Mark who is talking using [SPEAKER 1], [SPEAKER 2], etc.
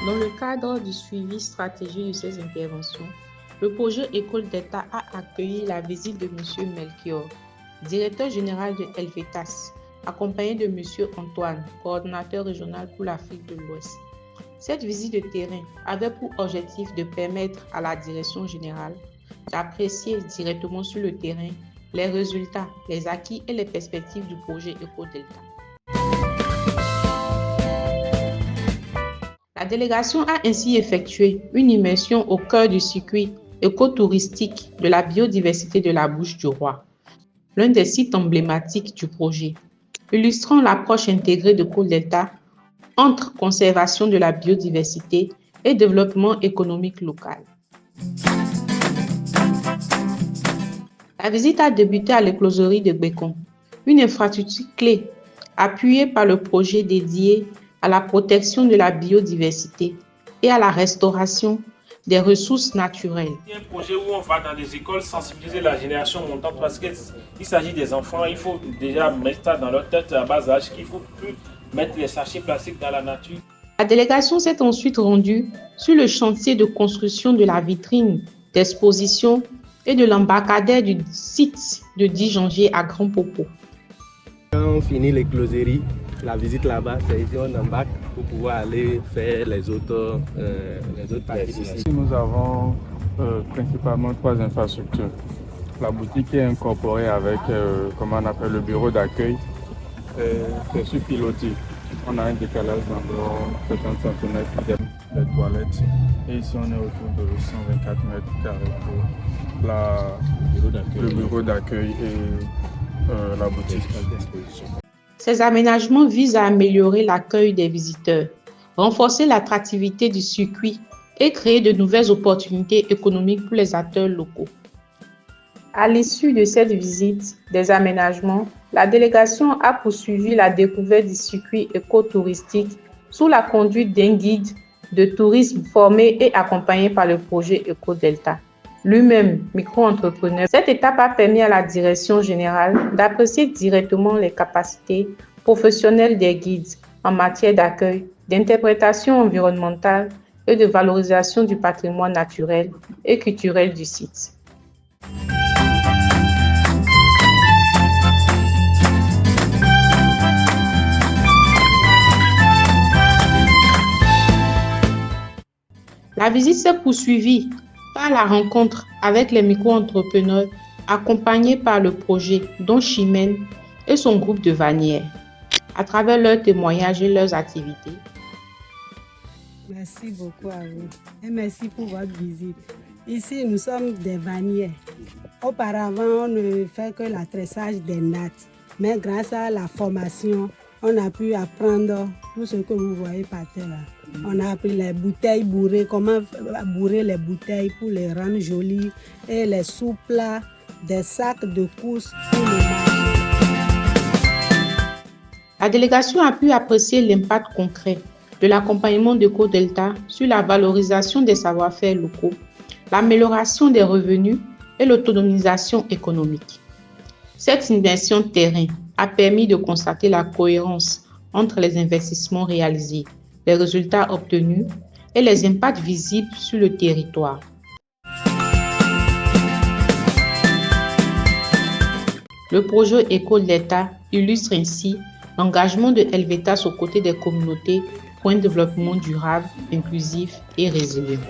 [SPEAKER 1] Dans le cadre du suivi stratégique de ces interventions, le projet École d'État a accueilli la visite de M. Melchior, directeur général de Helvetas, accompagné de M. Antoine, coordonnateur régional pour l'Afrique de l'Ouest. Cette visite de terrain avait pour objectif de permettre à la direction générale d'apprécier directement sur le terrain les résultats, les acquis et les perspectives du projet École d'État. La délégation a ainsi effectué une immersion au cœur du circuit écotouristique de la biodiversité de la Bouches-du-Roi, l'un des sites emblématiques du projet, illustrant l'approche intégrée de École d'État entre conservation de la biodiversité et développement économique local. La visite a débuté à l'écloserie de Bécon, une infrastructure clé appuyée par le projet dédié à la protection de la biodiversité et à la restauration des ressources naturelles.
[SPEAKER 2] C'est un projet où on va dans les écoles sensibiliser la génération montante parce qu'il s'agit des enfants. Il faut déjà mettre ça dans leur tête à bas âge qu'il ne faut plus mettre les sachets plastiques dans la nature.
[SPEAKER 1] La délégation s'est ensuite rendue sur le chantier de construction de la vitrine d'exposition et de l'embarcadère du site de Dijongier à Grand Popo.
[SPEAKER 3] Quand on finit l'écloserie, la visite là-bas, c'est ici on embarque pour pouvoir aller faire les autres parties.
[SPEAKER 4] Ici, nous avons principalement 3 infrastructures. La boutique est incorporée avec, comment on appelle, le bureau d'accueil. C'est sur pilotis. On a un décalage d'environ 50 cm des toilettes. Et ici, on est autour de 124 mètres carrés pour le bureau d'accueil et la boutique.
[SPEAKER 1] Ces aménagements visent à améliorer l'accueil des visiteurs, renforcer l'attractivité du circuit et créer de nouvelles opportunités économiques pour les acteurs locaux. À l'issue de cette visite des aménagements, la délégation a poursuivi la découverte du circuit écotouristique sous la conduite d'un guide de tourisme formé et accompagné par le projet École d'État, lui-même micro-entrepreneur. Cette étape a permis à la direction générale d'apprécier directement les capacités professionnelles des guides en matière d'accueil, d'interprétation environnementale et de valorisation du patrimoine naturel et culturel du site. La visite s'est poursuivie par la rencontre avec les micro-entrepreneurs accompagnés par le projet Don Chimène et son groupe de vannières, à travers leurs témoignages et leurs activités.
[SPEAKER 5] Merci beaucoup à vous et merci pour votre visite. Ici, nous sommes des vannières. Auparavant, on ne fait que la tressage des nattes, mais grâce à la formation, on a pu apprendre tout ce que vous voyez par terre là. On a appris les bouteilles bourrées, comment bourrer les bouteilles pour les rendre jolies et les sous-plats, des sacs de course pour le marché.
[SPEAKER 1] La délégation a pu apprécier l'impact concret de l'accompagnement d'École d'État sur la valorisation des savoir-faire locaux, l'amélioration des revenus et l'autonomisation économique. Cette immersion terrain a permis de constater la cohérence entre les investissements réalisés, les résultats obtenus et les impacts visibles sur le territoire. Le projet École d'État illustre ainsi l'engagement de Helvetas aux côtés des communautés pour un développement durable, inclusif et résilient.